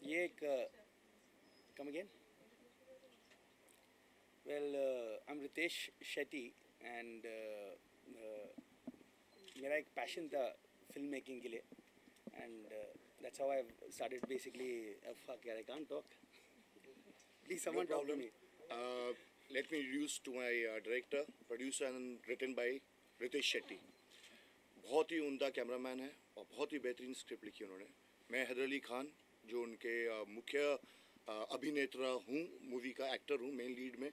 ये एक come again? Well, I'm Ritesh Shetty and मेरा एक पैशन था फिल्म मेकिंग के लिए and that's how I started basically. Fuck यार, I can't talk. Please No someone talk to problem. me. Let me introduce to my director, producer and written by Ritesh Shetty. बहुत ही उम्दा cameraman है और बहुत ही बेहतरीन script लिखी उन्होंने. मैं हैदर अली खान जो उनके मुख्य अभिनेता हूँ, मूवी का एक्टर हूँ मेन लीड में,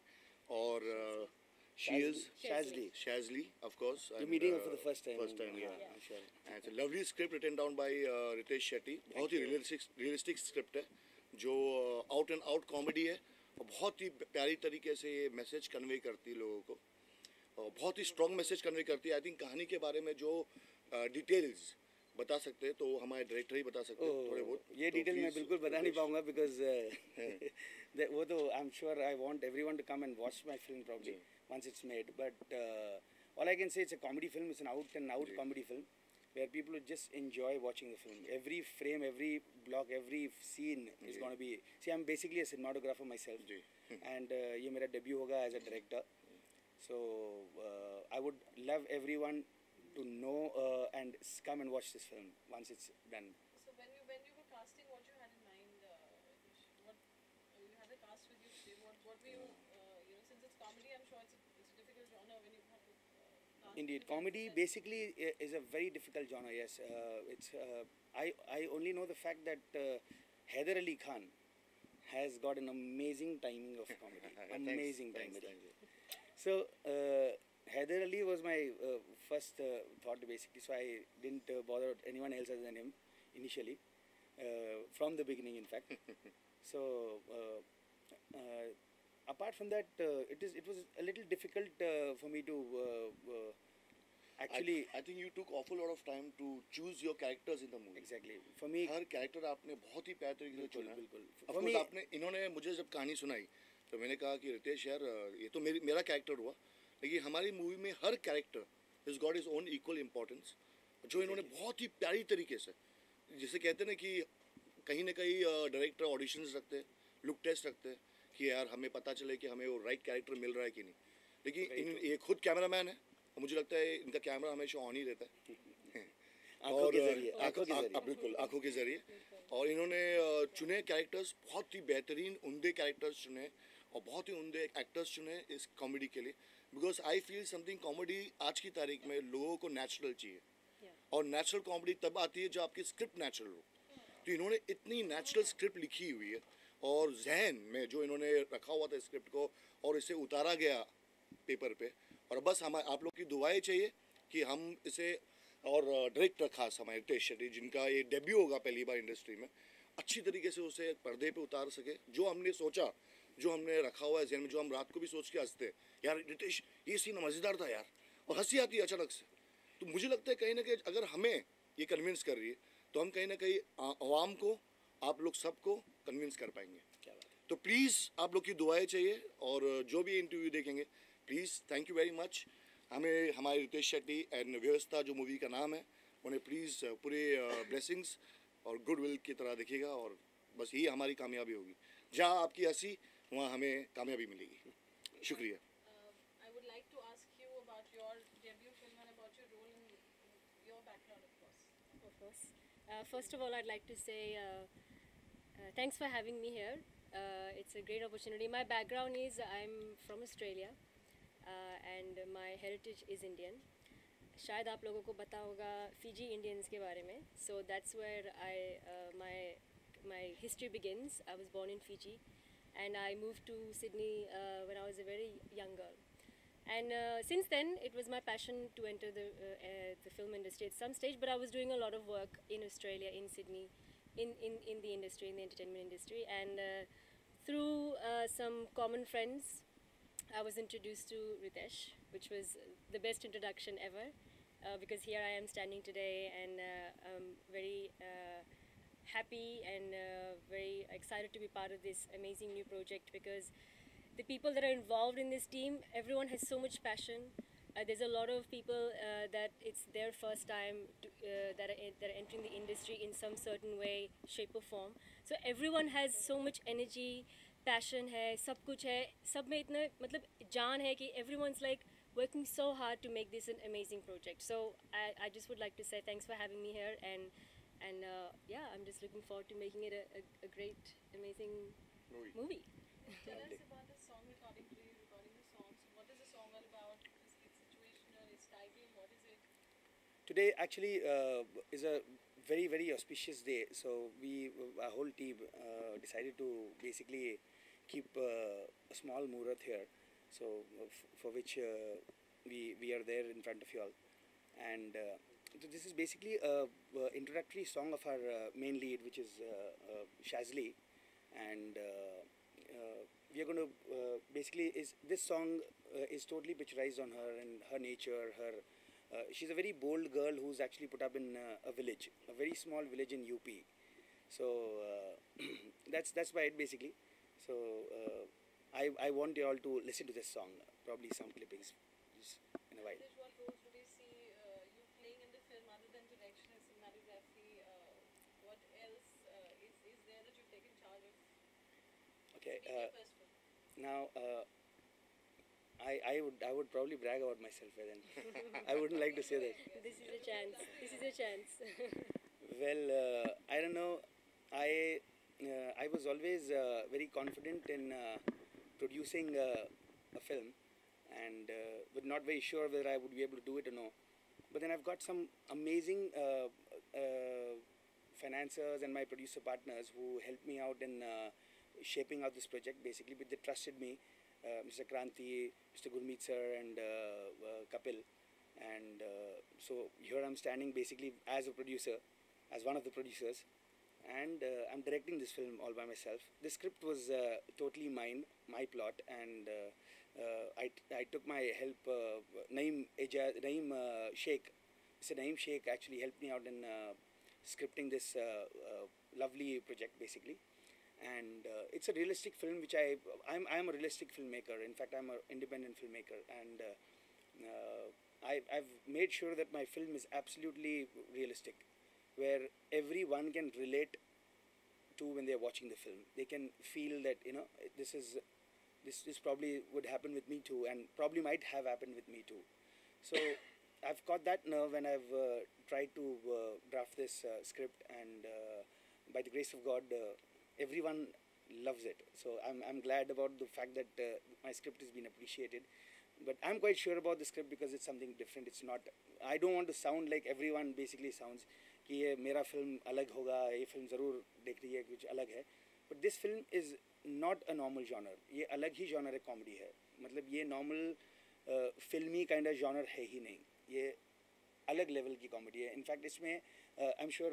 और she is Shazli, of course. You're meeting her for the first time. First time, yeah. Sure. And it's a lovely script written down by Ritesh Shetty. बहुत ही realistic script है जो out and out comedy है और बहुत ही प्यारी तरीके से ये मैसेज कन्वे करती है लोगों को और बहुत ही स्ट्रॉन्ग मैसेज कन्वे करती है. आई थिंक कहानी के बारे में जो डिटेल्स बता सकते हैं तो हमारे डायरेक्टर ही बता सकते हैं थोड़े बहुत. ये डिटेल मैं बिल्कुल बता नहीं पाऊंगा बिकॉज वो तो I am sure I want everyone to come and watch my film probably once it's made, but all I can say, it's a comedy film. It's an out and out comedy film where people would just enjoy watching the film. Every frame, every block, every scene is going to be. See, I'm basically a cinematographer myself, and ये मेरा debut होगा as a director. So I would love everyone to know and come and watch this film once it's done. So when you were casting, what you had in mind? What you had a cast with you today? What were you? Since it's comedy, I'm sure it's a difficult genre when you have to. Indeed, comedy basically is a very difficult genre. Yes, it's. I only know the fact that Haider Ali Khan has got an amazing timing of comedy. Amazing timing. So Haider Ali was my first thought basically. So I didn't bother anyone else other than him initially, from the beginning, in fact. So. Apart from that, it was a little difficult for me to actually. I think you took awful lot of time to choose your characters in the movie. Exactly. For me, her character आपने बहुत ही प्यारे तरीके से चुना. बिल्कुल. For me, आपने इन्होंने मुझे जब कहानी सुनाई तो मैंने कहा कि रितेश यार ये तो मेरा कैरेक्टर हुआ, लेकिन हमारी मूवी में हर character is got is own equal importance जो इन्होंने बहुत ही प्यारी तरीके से, जिसे कहते हैं ना कि कहीं ना कहीं डायरेक्टर ऑडिशंस रखते हैं, लुक टेस्ट रखते हैं कि यार हमें पता चले कि हमें वो राइट कैरेक्टर मिल रहा है कि नहीं. लेकिन ये खुद कैमरामैन है और मुझे लगता है इनका कैमरा हमेशा ऑन ही रहता है आंखों के जरिए बिल्कुल आंखों के जरिए. और इन्होंने चुने कैरेक्टर्स, बहुत ही बेहतरीन उम्दे कैरेक्टर्स चुने और बहुत ही उम्दे एक्टर्स चुने इस कॉमेडी के लिए. Because I feel something comedy आज की तारीख में लोगों को नेचुरल चाहिए और नेचुरल कॉमेडी तब आती है जब आपकी स्क्रिप्ट नेचुरल हो. तो इन्होंने इतनी नेचुरल स्क्रिप्ट लिखी हुई है और जहन में जो इन्होंने रखा हुआ था स्क्रिप्ट को और इसे उतारा गया पेपर पे. और बस आप लोग की दुआएं चाहिए कि हम इसे, और डायरेक्टर खास हमारे रितेश शेट्टी जिनका ये डेब्यू होगा पहली बार इंडस्ट्री में, अच्छी तरीके से उसे पर्दे पे उतार सके. जो हमने सोचा, जो हमने रखा हुआ है जहन में, जो हम रात को भी सोच के हंसते यार रितेश ये सीन मज़ेदार था यार, और हंसी आती है अचानक से. तो मुझे लगता है कहीं ना कहीं अगर हमें ये कन्विंस कर रही है तो हम कहीं ना कहीं आवाम को, आप लोग सबको कन्विंस कर पाएंगे. तो प्लीज़ आप लोग की दुआएं चाहिए और जो भी इंटरव्यू देखेंगे please. Thank you very much. हमें हमारे रितेश शेट्टी एंड व्यवस्था जो मूवी का नाम है उन्हें प्लीज़ पूरे ब्लेसिंग्स और गुडविल की तरह देखिएगा और बस यही हमारी कामयाबी होगी. जहाँ आपकी हंसी वहाँ हमें कामयाबी मिलेगी. शुक्रिया. I would like to ask you about your debut film and about your role in your background, of course. Of course. First of all, I'd like to say thanks for having me here. It's a great opportunity. My background is I'm from Australia and my heritage is Indian. शायद आप लोगों को पता होगा Fiji Indians के बारे में. So that's where my history begins. I was born in Fiji and I moved to Sydney when I was a very young girl. And since then, it was my passion to enter the film industry at some stage. But I was doing a lot of work in Australia, in Sydney, in the industry, in the entertainment industry. And through some common friends, I was introduced to Ritesh, which was the best introduction ever. Because here I am standing today, and I'm very happy and very excited to be part of this amazing new project. Because the people that are involved in this team, everyone has so much passion, there's a lot of people that it's their first time that are entering the industry in some certain way, shape or form. So everyone has so much energy, passion है, सब कुछ है, सब में इतना मतलब जान है कि everyone's like working so hard to make this an amazing project. So I just would like to say thanks for having me here, and yeah, I'm just looking forward to making it a great, amazing movie. Tell us about the song recording today, recording the songs. What is the song all about? Is it situational? Its title? What is it? Today actually is a very very auspicious day. So our whole team decided to basically keep a small murat here. So for which we are there in front of you all, and so this is basically a introductory song of our main lead, which is Shazli, and we are going to basically is this song is totally picturized on her and her nature. She's a very bold girl who's actually put up in a village, a very small village in UP. So that's why it basically. So I want you all to listen to this song, probably some clippings just in a while. Ritesh, what roles would you see you playing in the film other than direction and cinematography? What else is there that you've taken charge of? Okay. Being your first film. Now, I would probably brag about myself, but then I wouldn't like to say that. This is a chance. This is a chance. Well, I don't know. I was always very confident in producing a film, and but not very sure whether I would be able to do it or no. But then I've got some amazing financiers and my producer partners who helped me out in shaping out this project. Basically, but they trusted me, Mr. Kranti, Mr. Gurmeet sir, and Kapil. And so here I'm standing basically as a producer, as one of the producers, and I'm directing this film all by myself. The script was totally mine, my plot, and I took my help. Naeem Sheikh, Mr. Naeem Sheikh actually helped me out in scripting this lovely project basically. And it's a realistic film, which I'm a realistic filmmaker. In fact, I'm an independent filmmaker, and I've made sure that my film is absolutely realistic, where everyone can relate to when they're watching the film. They can feel that this probably would happen with me too, and probably might have happened with me too. So I've got that nerve, and I've tried to draft this script, and by the grace of God, everyone loves it. So I'm glad about the fact that my script has been appreciated. But I'm quite sure about the script because it's something different. It's not. I don't want to sound like everyone basically sounds. कि ये मेरा film अलग होगा, ये film ज़रूर देख रही है कुछ अलग है. But this film is not a normal genre. ये अलग ही genre है, comedy है. मतलब ये normal फिल्मी kind of genre है ही नहीं. ये अलग level की comedy है. In fact, इसमें I'm sure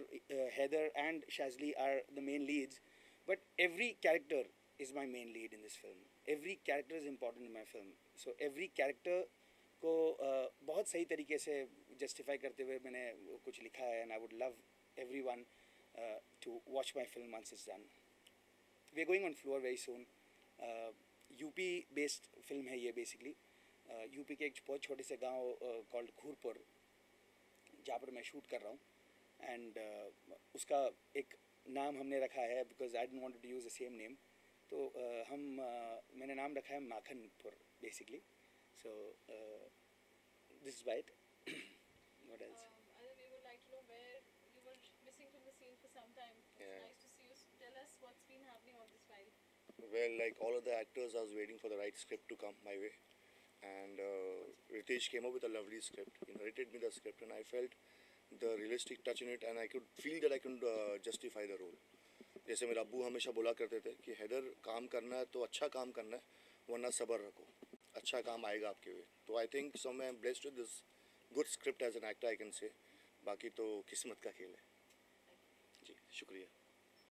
Heather and Shazli are the main leads, but every character is my main lead in this film. Every character is important in my film. So every character को बहुत सही तरीके से justify करते हुए मैंने कुछ लिखा है, and I would love everyone to watch my film once it's done. We're going on floor very soon. UP based film है ये basically. UP के एक बहुत छोटे से गांव called घूरपुर, जहाँ पर मैं शूट कर रहा हूँ, and उसका एक नाम हमने रखा है because I didn't want to use the same name. तो मैंने नाम रखा है Makhanpur basically. So this is right. What else? Anand, we would like to know where you were missing from the scene for some time. It's Yeah. nice to see you. Tell us what's been happening on this file. Well, like all of the actors, I was waiting for the right script to come my way, and Ritesh came up with a lovely script. He narrated me the script, and I felt the realistic touch in it, and I could feel that I could justify the role. जैसे मेरा अब्बू हमेशा बोला करते थे कि हैदर काम करना है तो अच्छा काम करना है, वरना सब्र रखो, अच्छा काम आएगा आपके वे. तो आई थिंक सो मैं blessed with this good script as an actor I can say. बाकी तो किस्मत का खेल है. जी शुक्रिया.